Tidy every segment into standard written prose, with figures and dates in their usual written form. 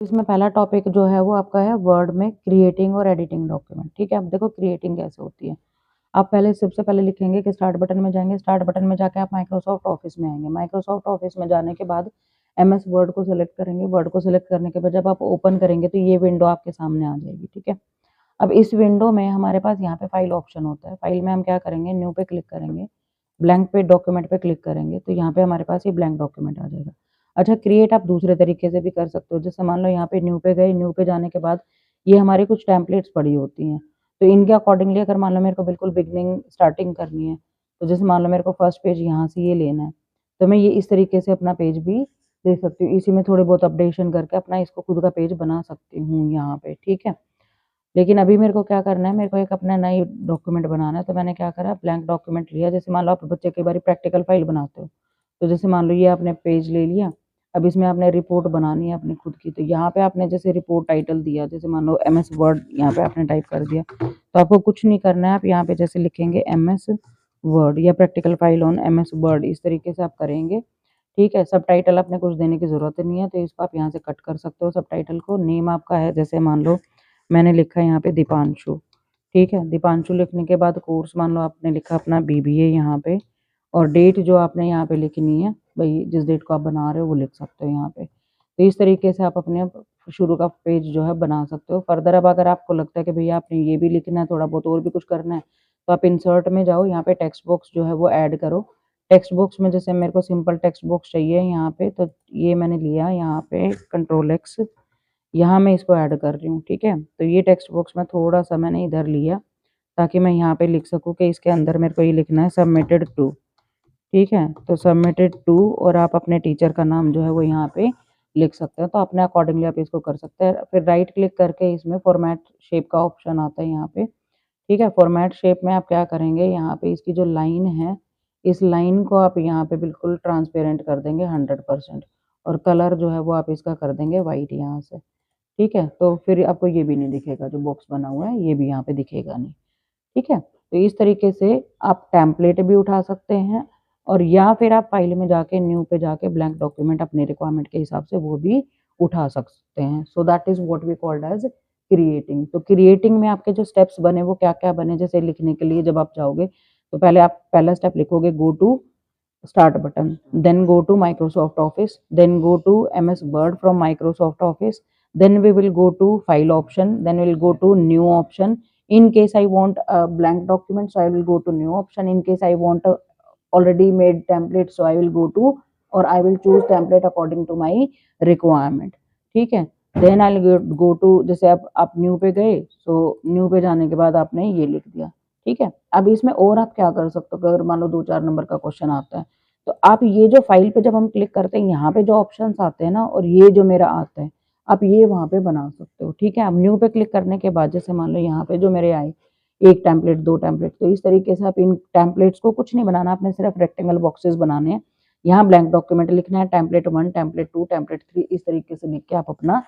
इसमें पहला टॉपिक जो है वो आपका है वर्ड में क्रिएटिंग और एडिटिंग डॉक्यूमेंट। ठीक है, अब देखो क्रिएटिंग कैसे होती है। आप पहले सबसे पहले लिखेंगे कि स्टार्ट बटन में जाएंगे, स्टार्ट बटन में जाके आप माइक्रोसॉफ्ट ऑफिस में आएंगे। माइक्रोसॉफ्ट ऑफिस में जाने के बाद एमएस वर्ड को सिलेक्ट करेंगे। वर्ड को सिलेक्ट करने के बाद जब आप ओपन करेंगे तो ये विंडो आपके सामने आ जाएगी। ठीक है, अब इस विंडो में हमारे पास यहाँ पे फाइल ऑप्शन होता है। फाइल में हम क्या करेंगे, न्यू पे क्लिक करेंगे, ब्लैंक पे डॉक्यूमेंट पे क्लिक करेंगे तो यहाँ पे हमारे पास ये ब्लैंक डॉक्यूमेंट आ जाएगा। अच्छा, क्रिएट आप दूसरे तरीके से भी कर सकते हो। जैसे मान लो यहाँ पे न्यू पे गए, न्यू पे जाने के बाद ये हमारी कुछ टेम्पलेट्स पड़ी होती हैं, तो इनके अकॉर्डिंगली अगर मान लो मेरे को बिल्कुल बिगनिंग स्टार्टिंग करनी है, तो जैसे मान लो मेरे को फर्स्ट पेज यहाँ से ये लेना है, तो मैं ये इस तरीके से अपना पेज भी दे सकती हूँ। इसी में थोड़ी बहुत अपडेशन करके अपना इसको खुद का पेज बना सकती हूँ यहाँ पे। ठीक है, लेकिन अभी मेरे को क्या करना है, मेरे को एक अपना नई डॉक्यूमेंट बनाना है। तो मैंने क्या करा, ब्लैंक डॉक्यूमेंट लिया। जैसे मान लो आप बच्चे कई बार प्रैक्टिकल फाइल बनाते हो, तो जैसे मान लो ये आपने पेज ले लिया। अब इसमें आपने रिपोर्ट बनानी है अपनी खुद की, तो यहाँ पे आपने जैसे रिपोर्ट टाइटल दिया, जैसे मान लो एमएस वर्ड यहाँ पे आपने टाइप कर दिया, तो आपको कुछ नहीं करना है। आप यहाँ पे जैसे लिखेंगे एमएस वर्ड या practical file on MS word, इस तरीके से आप करेंगे। ठीक है, सब टाइटल आपने कुछ देने की जरूरत नहीं है, तो इसको आप यहाँ से कट कर सकते हो। सब टाइटल को नेम आपका है, जैसे मान लो मैंने लिखा है यहाँ पे दीपांशु। ठीक है, दीपांशु लिखने के बाद कोर्स मान लो आपने लिखा अपना बीबीए यहाँ पे, और डेट जो आपने यहाँ पे लिखनी है, भाई जिस डेट को आप बना रहे हो वो लिख सकते हो यहाँ पे। तो इस तरीके से आप अपने शुरू का पेज जो है बना सकते हो। फर्दर अब अगर आपको लगता है कि भैया आपने ये भी लिखना है, थोड़ा बहुत और भी कुछ करना है, तो आप इंसर्ट में जाओ, यहाँ पे टेक्स्ट बॉक्स जो है वो ऐड करो। टेक्स्ट बॉक्स में जैसे मेरे को सिंपल टेक्स्ट बॉक्स चाहिए यहाँ पे, तो ये मैंने लिया यहाँ पे कंट्रोल एक्स, यहाँ मैं इसको ऐड कर रही हूँ। ठीक है, तो ये टेक्स्ट बॉक्स में थोड़ा सा मैंने इधर लिया, ताकि मैं यहाँ पे लिख सकूँ कि इसके अंदर मेरे को ये लिखना है सबमिटेड टू। ठीक है, तो सबमिटेड टू, और आप अपने टीचर का नाम जो है वो यहाँ पे लिख सकते हैं। तो अपने अकॉर्डिंगली आप इसको कर सकते हैं। फिर राइट क्लिक करके इसमें फॉर्मेट शेप का ऑप्शन आता है यहाँ पे। ठीक है, फॉर्मेट शेप में आप क्या करेंगे, यहाँ पे इसकी जो लाइन है, इस लाइन को आप यहाँ पे बिल्कुल ट्रांसपेरेंट कर देंगे 100%, और कलर जो है वो आप इसका कर देंगे वाइट यहाँ से। ठीक है, तो फिर आपको ये भी नहीं दिखेगा, जो बॉक्स बना हुआ है ये भी यहाँ पे दिखेगा नहीं। ठीक है, तो इस तरीके से आप टेम्पलेट भी उठा सकते हैं, और या फिर आप फाइल में जाके न्यू पे जाके ब्लैंक डॉक्यूमेंट अपने रिक्वायरमेंट के हिसाब से वो भी उठा सकते हैं। So that is what we called as creating. तो क्रिएटिंग में आपके जो स्टेप्स बने वो क्या क्या बने, जैसे लिखने के लिए जब आप जाओगे तो पहले आप पहला स्टेप लिखोगे go to start button, then go to Microsoft Office, then go to MS Word from Microsoft Office, then we will go to file option, then we'll go to new option. In case I want a blank document, so I will go to new option. In case I want a already made template, so I will go to, or I will choose template according to my requirement. ठीक है, then I'll go to, जैसे आप new पे गए, so new पे जाने के बाद आपने ये लिख दिया। ठीक है, अब इसमें और आप क्या कर सकते हो, अगर मान लो 2-4 नंबर का क्वेश्चन आता है, तो आप ये जो फाइल पे जब हम क्लिक करते हैं, यहाँ पे जो ऑप्शंस आते हैं ना, और ये जो मेरा आता है, आप ये वहाँ पे बना सकते हो। ठीक है, अब न्यू पे क्लिक करने के बाद जैसे मान लो यहाँ पे जो मेरे आए 1 टेम्पलेट 2 टेम्पलेट, तो इस तरीके से आप इन टेम्पलेट्स को कुछ नहीं बनाना, आपने सिर्फ रेक्टेंगल बॉक्सेस बनाने हैं। यहाँ ब्लैंक डॉक्यूमेंट लिखना है, टेम्पलेट 1 टेम्पलेट 2 टेम्पलेट 3, इस तरीके से लिख के आप अपना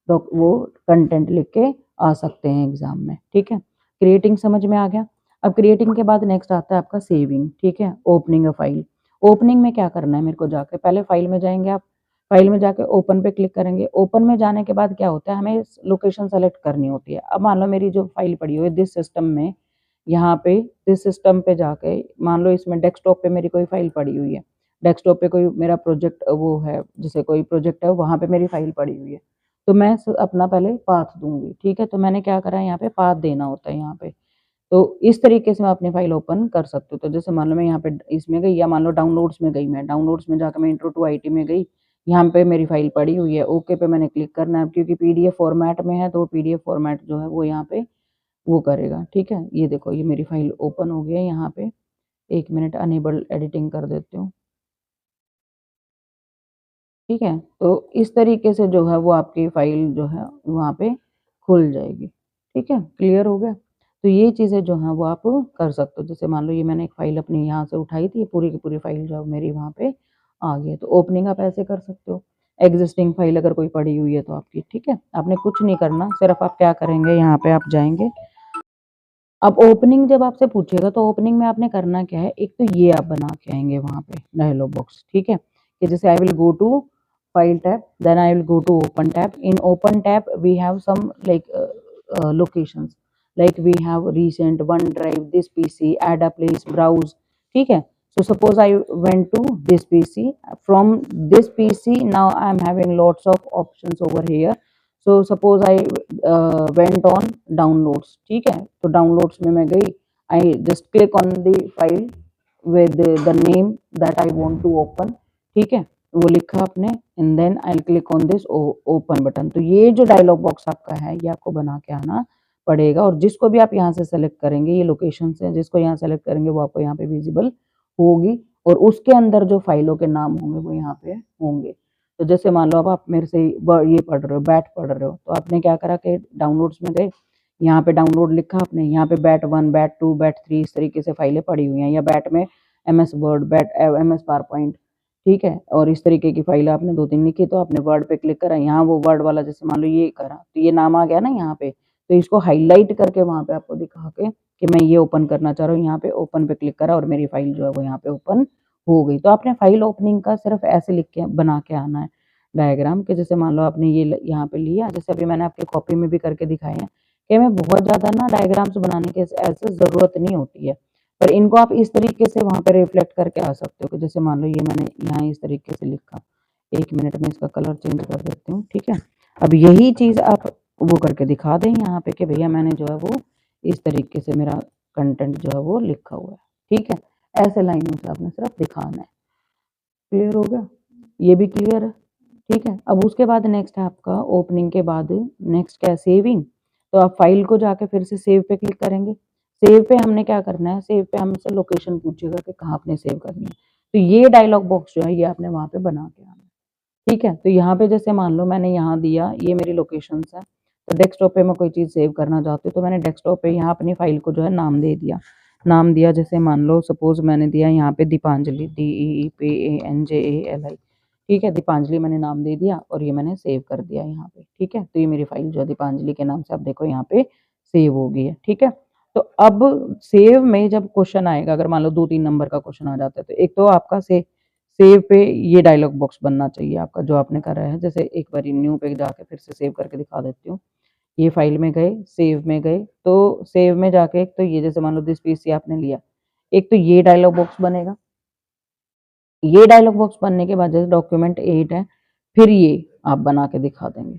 वो कंटेंट लिख के आ सकते हैं एग्जाम में। ठीक है, क्रिएटिंग समझ में आ गया। अब क्रिएटिंग के बाद नेक्स्ट आता है आपका सेविंग। ठीक है, ओपनिंग अ फाइल। ओपनिंग में क्या करना है, मेरे को जाके पहले फाइल में जाएंगे आप, फाइल में जाके ओपन पे क्लिक करेंगे। ओपन में जाने के बाद क्या होता है, हमें लोकेशन सेलेक्ट करनी होती है। अब मान लो मेरी जो फाइल पड़ी हुई है दिस सिस्टम में, यहाँ पे दिस सिस्टम पे जाके मान लो इसमें डेस्कटॉप पे मेरी कोई फाइल पड़ी हुई है, डेस्कटॉप पे कोई मेरा प्रोजेक्ट वो है, जैसे कोई प्रोजेक्ट है वहाँ पे मेरी फाइल पड़ी हुई है, तो मैं अपना पहले पाथ दूंगी। ठीक है, तो मैंने क्या करा है, यहाँ पे पाथ देना होता है यहाँ पे। तो इस तरीके से मैं अपनी फाइल ओपन कर सकती हूँ। तो जैसे मान लो मैं यहाँ पे इसमें गई, या मान लो डाउनलोड्स में गई, मैं डाउनलोड्स में जाकर मैं इंट्रो टू आईटी में गई, यहाँ पे मेरी फाइल पड़ी हुई है, ओके पे मैंने क्लिक करना है। क्योंकि पीडीएफ फॉर्मेट में है, तो पीडीएफ फॉर्मेट जो है वो यहाँ पे वो करेगा। ठीक है, ये देखो ये मेरी फाइल ओपन हो गई है यहाँ पे। 1 मिनट अनेबल एडिटिंग कर देती हूँ। ठीक है, तो इस तरीके से जो है वो आपकी फाइल जो है वहाँ पे खुल जाएगी। ठीक है, क्लियर हो गया। तो ये चीज़ें जो हैं वो आप कर सकते हो। जैसे मान लो ये मैंने एक फाइल अपनी यहाँ से उठाई थी, पूरी की पूरी फाइल जो है मेरी वहाँ पे आ गई है। तो ओपनिंग आप ऐसे कर सकते हो। एग्जिस्टिंग फाइल अगर कोई पड़ी हुई है तो आपकी, ठीक है, आपने कुछ नहीं करना, सिर्फ आप क्या करेंगे, यहाँ पे आप जाएंगे। अब ओपनिंग जब आपसे पूछेगा तो ओपनिंग में आपने करना क्या है, एक तो ये आप बना के आएंगे वहाँ पे डायलॉग बॉक्स। ठीक है, कि जैसे I will go to file tab, then I will go to open tab. In open tab we have some like locations, like we have recent, OneDrive, this PC, add a place, browse. ठीक है. So suppose I went to this PC. From this PC now I am having lots of options over here. So suppose I went on downloads. ठीक है. तो downloads में मैं गई. I just click on the file with the name that I want to open. ठीक है. वो लिखा आपने and then I will click on this open button. तो ये जो डायलॉग बॉक्स आपका है ये आपको बना के आना पड़ेगा, और जिसको भी आप यहाँ से सेलेक्ट करेंगे, ये लोकेशन से जिसको यहाँ सेलेक्ट करेंगे वो आपको यहाँ पे विजिबल होगी, और उसके अंदर जो फाइलों के नाम होंगे वो यहाँ पे होंगे. तो जैसे मान लो अब आप मेरे से ये पढ़ रहे हो, बैट पढ़ रहे हो, तो आपने क्या करा कि डाउनलोड्स में गए, यहाँ पे डाउनलोड लिखा आपने, यहाँ पे बैट 1, बैट 2, बैट 3 इस तरीके से फाइलें पड़ी हुई हैं, या बैट में MS word, bat MS power point. ठीक है. और इस तरीके की फाइल आपने 2-3 लिखी, तो आपने वर्ड पे क्लिक करा, यहाँ वो वर्ड वाला जैसे मान लो ये करा, तो ये नाम आ गया ना यहाँ पे, तो इसको हाईलाइट करके वहां पे आपको दिखा के कि मैं ये ओपन करना चाह रहा हूँ, यहाँ पे ओपन पे क्लिक करा और मेरी फाइल जो है वो यहाँ पे ओपन हो गई. तो आपने फाइल ओपनिंग का सिर्फ ऐसे लिख के बना के आना है डायग्राम के. जैसे मान लो आपने ये यहाँ पे लिया, जैसे अभी मैंने आपके कॉपी में भी करके दिखाए हैं कि हमें बहुत ज्यादा ना डायग्राम्स बनाने की ऐसे जरूरत नहीं होती है, पर इनको आप इस तरीके से वहां पे रिफ्लेक्ट करके आ सकते हो कि जैसे मान लो ये मैंने यहाँ इस तरीके से लिखा, 1 मिनट में इसका कलर चेंज कर देती हूँ. ठीक है. अब यही चीज आप वो करके दिखा दें यहाँ पे कि भैया मैंने जो है वो इस तरीके से मेरा कंटेंट जो है वो लिखा हुआ है. ठीक है. ऐसे लाइनों से आपने सिर्फ दिखाना है. क्लियर हो गया? ये भी क्लियर है. ठीक है. अब उसके बाद नेक्स्ट है आपका ओपनिंग के बाद नेक्स्ट क्या है, सेविंग. तो आप फाइल को जाके फिर से सेव पे क्लिक करेंगे. सेव पे हमने क्या करना है, सेव पे हमसे लोकेशन पूछेगा कि कहाँ आपने सेव करनी है. तो ये डायलॉग बॉक्स जो है ये आपने वहां पे बना के आना है. ठीक है. तो यहाँ पे जैसे मान लो मैंने यहाँ दिया, ये मेरी लोकेशन है, तो डेस्कटॉप पे मैं कोई चीज़ सेव करना चाहती हूँ, तो मैंने डेस्कटॉप पे यहाँ अपनी फाइल को जो है नाम दे दिया. नाम दिया जैसे मान लो सपोज मैंने दिया यहाँ पे दीपांजलि, DEEPANJALI. ठीक है. दीपांजलि मैंने नाम दे दिया और ये मैंने सेव कर दिया यहाँ पे. ठीक है. तो ये मेरी फाइल जो है दीपांजलि के नाम से आप देखो यहाँ पे सेव हो गई है. ठीक है. तो अब सेव में जब क्वेश्चन आएगा, अगर मान लो 2-3 नंबर का क्वेश्चन आ जाता है, तो एक तो आपका सेव पे ये डायलॉग बॉक्स बनना चाहिए आपका जो आपने करा है. जैसे एक बार न्यू पे जाके फिर से सेव करके दिखा देती हूँ. ये फाइल में गए, सेव में गए, तो सेव में जाके एक तो ये जैसे मान लो दिस पीसी आपने लिया, एक तो ये डायलॉग बॉक्स बनेगा. ये डायलॉग बॉक्स बनने के बाद जैसे डॉक्यूमेंट 8 है, फिर ये आप बना के दिखा देंगे.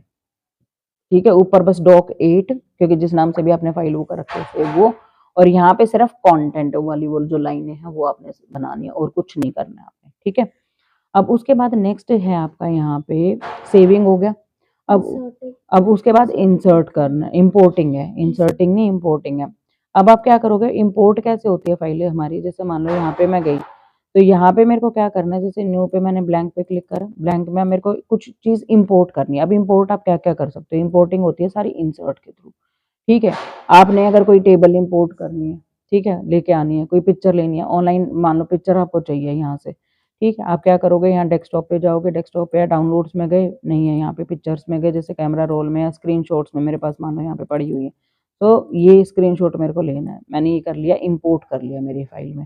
ठीक है. ऊपर बस डॉक 8 क्योंकि जिस नाम से भी आपने फाइल वो कर रखी है सेव वो, और यहाँ पे सिर्फ कंटेंट वाली वो जो लाइनें हैं वो आपने बनानी है और कुछ नहीं करना है आपने. ठीक है. अब उसके बाद नेक्स्ट है आपका यहाँ पे सेविंग हो गया. अब उसके बाद इंसर्ट करना, इंपोर्टिंग है, इंसर्टिंग नहीं इंपोर्टिंग है. अब आप क्या करोगे, इंपोर्ट कैसे होती है फाइलें हमारी, जैसे मान लो यहाँ पे मैं गई, तो यहाँ पे मेरे को क्या करना है, जैसे न्यू पे मैंने ब्लैंक पे क्लिक करा, ब्लैंक में मेरे को कुछ चीज इंपोर्ट करनी है. अब इंपोर्ट आप क्या क्या कर सकते हो, इंपोर्टिंग होती है सारी इंसर्ट के थ्रू. ठीक है. आपने अगर कोई टेबल इंपोर्ट करनी है, ठीक है, लेके आनी है, कोई पिक्चर लेनी है ऑनलाइन, मान लो पिक्चर आपको चाहिए यहाँ से. ठीक है. आप क्या करोगे, यहाँ डेस्कटॉप पे जाओगे, डेस्कटॉप पे या डाउनलोड्स में गए, नहीं है यहाँ पे पिक्चर्स में गए, जैसे कैमरा रोल में या स्क्रीनशॉट्स में मेरे पास मान लो यहाँ पे पड़ी हुई है, तो ये स्क्रीनशॉट मेरे को लेना है, मैंने ये कर लिया, इंपोर्ट कर लिया मेरी फाइल में.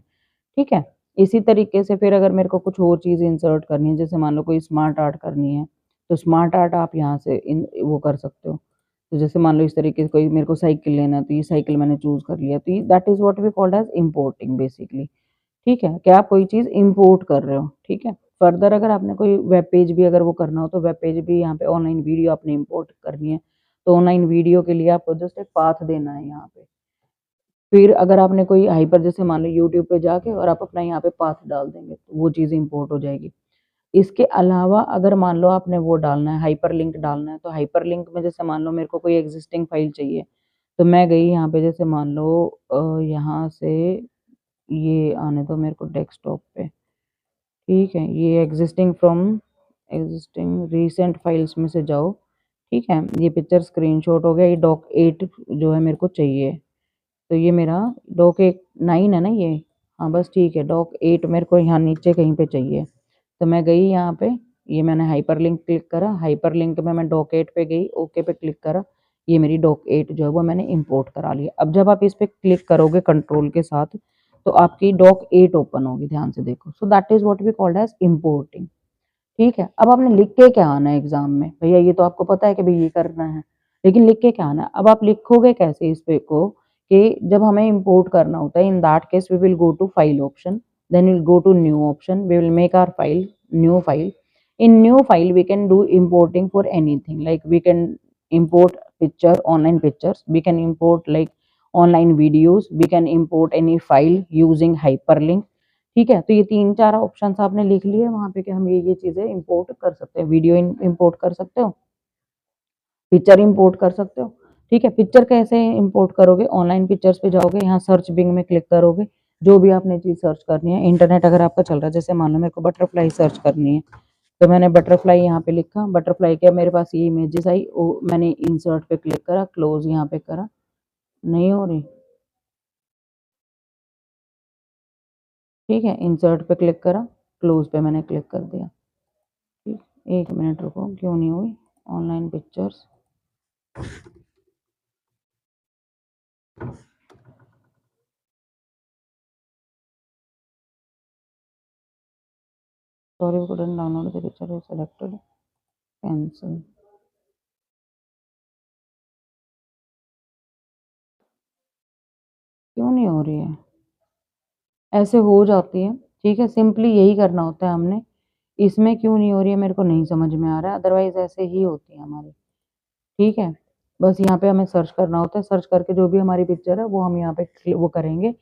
ठीक है. इसी तरीके से फिर अगर मेरे को कुछ और चीज़ इंसर्ट करनी है, जैसे मान लो कोई स्मार्ट आर्ट करनी है, तो स्मार्ट आर्ट आप यहाँ से वो कर सकते हो. तो जैसे मान लो इस तरीके से कोई मेरे को साइकिल लेना है, तो ये साइकिल मैंने चूज कर लिया, तो that is what we called as importing basically. ठीक है. कि आप कोई चीज़ इंपोर्ट कर रहे हो. ठीक है. फर्दर अगर आपने कोई वेब पेज भी अगर वो करना हो, तो वेब पेज भी यहाँ पे ऑनलाइन वीडियो आपने इंपोर्ट करनी है, तो ऑनलाइन वीडियो के लिए आपको जस्ट एक पाथ देना है यहाँ पे. फिर अगर आपने कोई हाइपर जैसे मान लो यूट्यूब पे जाके और आप अपना यहाँ पे पाथ डाल देंगे, तो वो चीज़ इंपोर्ट हो जाएगी. इसके अलावा अगर मान लो आपने वो डालना है, हाइपर लिंक डालना है, तो हाइपर लिंक में जैसे मान लो मेरे को कोई एग्जिस्टिंग फाइल चाहिए, तो मैं गई यहाँ पे, जैसे मान लो यहाँ से ये आने दो मेरे को डेस्कटॉप पे. ठीक है. ये एग्जिस्टिंग रीसेंट फाइल्स में से जाओ. ठीक है. ये पिक्चर स्क्रीनशॉट हो गया, ये डॉक 8 जो है मेरे को चाहिए, तो ये मेरा डॉक 9 है ना ये. हाँ बस ठीक है. डॉक 8 मेरे को यहाँ नीचे कहीं पे चाहिए, तो मैं गई यहाँ पे, ये मैंने हाइपर लिंक क्लिक करा, हाइपर लिंक में मैं डॉक 8 पे गई, ओके पे क्लिक करा, ये मेरी डॉक 8 जो है वो मैंने इंपोर्ट करा लिया. अब जब आप इस पे क्लिक करोगे कंट्रोल के साथ, तो आपकी डॉक 8 ओपन होगी. ध्यान से देखो. So that is what we called as importing. ठीक है। अब आपने लिख के क्या आना है एग्जाम में, भैया ये तो आपको पता है कि भाई ये करना है, लेकिन लिख के क्या आना है। अब आप लिखोगे कैसे इस पे को, कि जब हमें इंपोर्ट करना होता है, in that case we will go to file option, then will go to new option, we will make our file new file. In new file we can do importing for anything, like we can import picture, online pictures, we can import like online videos, we can import any file using hyperlink। ठीक है, तो ये 3-4 options आपने लिख लिए वहां पे कि हम ये चीजें इंपोर्ट कर सकते हैं, वीडियो इंपोर्ट कर सकते हो, पिक्चर इंपोर्ट कर सकते हो। ठीक है, पिक्चर कैसे इंपोर्ट करोगे, ऑनलाइन पिक्चर्स पे जाओगे, यहाँ सर्च बिंग में क्लिक करोगे, जो भी आपने चीज सर्च करनी है, इंटरनेट अगर आपका चल रहा है, जैसे मान लो मेरे को बटरफ्लाई सर्च करनी है, तो मैंने बटरफ्लाई यहाँ पे लिखा, बटरफ्लाई के मेरे पास ये इमेजेस आई, वो मैंने इंसर्ट पे क्लिक करा, क्लोज यहाँ पे करा, नहीं हो रही। ठीक है, इंसर्ट पे क्लिक करा, क्लोज पे मैंने क्लिक कर दिया। ठीक, 1 मिनट रुको, क्यों नहीं हुई online pictures. Sorry we couldn't download the picture is selected, cancel. क्यों नहीं हो रही है, ऐसे हो जाती है। ठीक है, सिंपली यही करना होता है हमने, इसमें क्यों नहीं हो रही है मेरे को नहीं समझ में आ रहा है, अदरवाइज ऐसे ही होती है हमारी। ठीक है, बस यहाँ पे हमें सर्च करना होता है, सर्च करके जो भी हमारी पिक्चर है वो हम यहाँ पे वो करेंगे,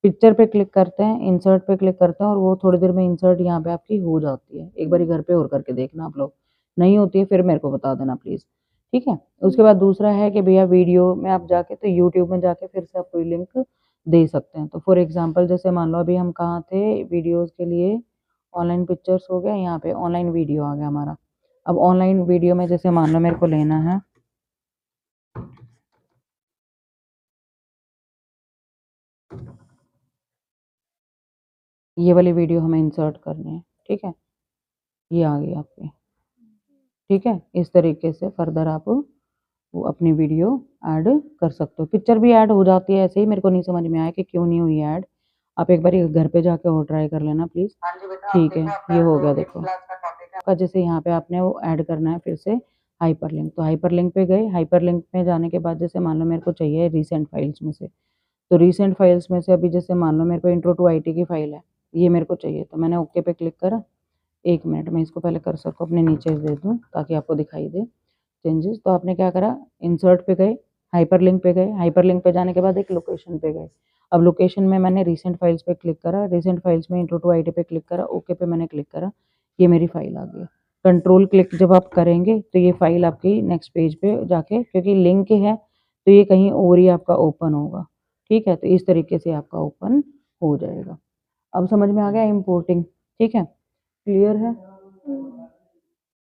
पिक्चर पे क्लिक करते हैं, इंसर्ट पे क्लिक करते हैं, और वो थोड़ी देर में इंसर्ट यहाँ पे आपकी हो जाती है। एक बार घर पे और करके देखना आप लोग, नहीं होती है फिर मेरे को बता देना प्लीज। ठीक है, उसके बाद दूसरा है कि भैया वीडियो में आप जाके तो यूट्यूब में जाके फिर से आप कोई लिंक दे सकते हैं। तो फॉर एग्जाम्पल जैसे मान लो अभी हम कहाँ थे, वीडियोज के लिए ऑनलाइन पिक्चर्स हो गया, यहाँ पे ऑनलाइन वीडियो आ गया हमारा। अब ऑनलाइन वीडियो में जैसे मान लो मेरे को लेना है, ये वाली वीडियो हमें इंसर्ट करनी है। ठीक है, ये आ गई आपकी। ठीक है, इस तरीके से फर्दर आप वो अपनी वीडियो ऐड कर सकते हो, पिक्चर भी ऐड हो जाती है ऐसे ही। मेरे को नहीं समझ में आया कि क्यों नहीं हुई ऐड, आप एक बार घर पे जाके और ट्राई कर लेना प्लीज। ठीक है, ये हो गया देखो का, जैसे यहाँ पे आपने वो ऐड करना है फिर से हाइपरलिंक, तो हाइपरलिंक पे गए, हाइपरलिंक में जाने के बाद जैसे मान लो मेरे को चाहिए रिसेंट फाइल्स में से, तो रिसेंट फाइल्स में से अभी जैसे मान लो मेरे को इंट्रो टू आईटी की फाइल है, ये मेरे को चाहिए, तो मैंने ओके पे क्लिक करा। 1 मिनट में इसको पहले कर्सर को अपने नीचे दे दूँ ताकि आपको दिखाई दे चेंजेस। तो आपने क्या करा, इंसर्ट पे गए, हाइपरलिंक पे गए, हाइपरलिंक पे जाने के बाद एक लोकेशन पे गए, अब लोकेशन में मैंने रिसेंट फाइल्स पे क्लिक करा, रिसेंट फाइल्स में इंट्रो टू आईटी पे क्लिक करा, ओके पे मैंने क्लिक करा, ये मेरी फाइल आ गई। कंट्रोल क्लिक जब आप करेंगे तो ये फाइल आपकी नेक्स्ट पेज पे जाके, क्योंकि लिंक है तो ये कहीं और ही आपका ओपन होगा। ठीक है, तो इस तरीके से आपका ओपन हो जाएगा। अब समझ में आ गया इंपोर्टिंग। ठीक है, क्लियर है।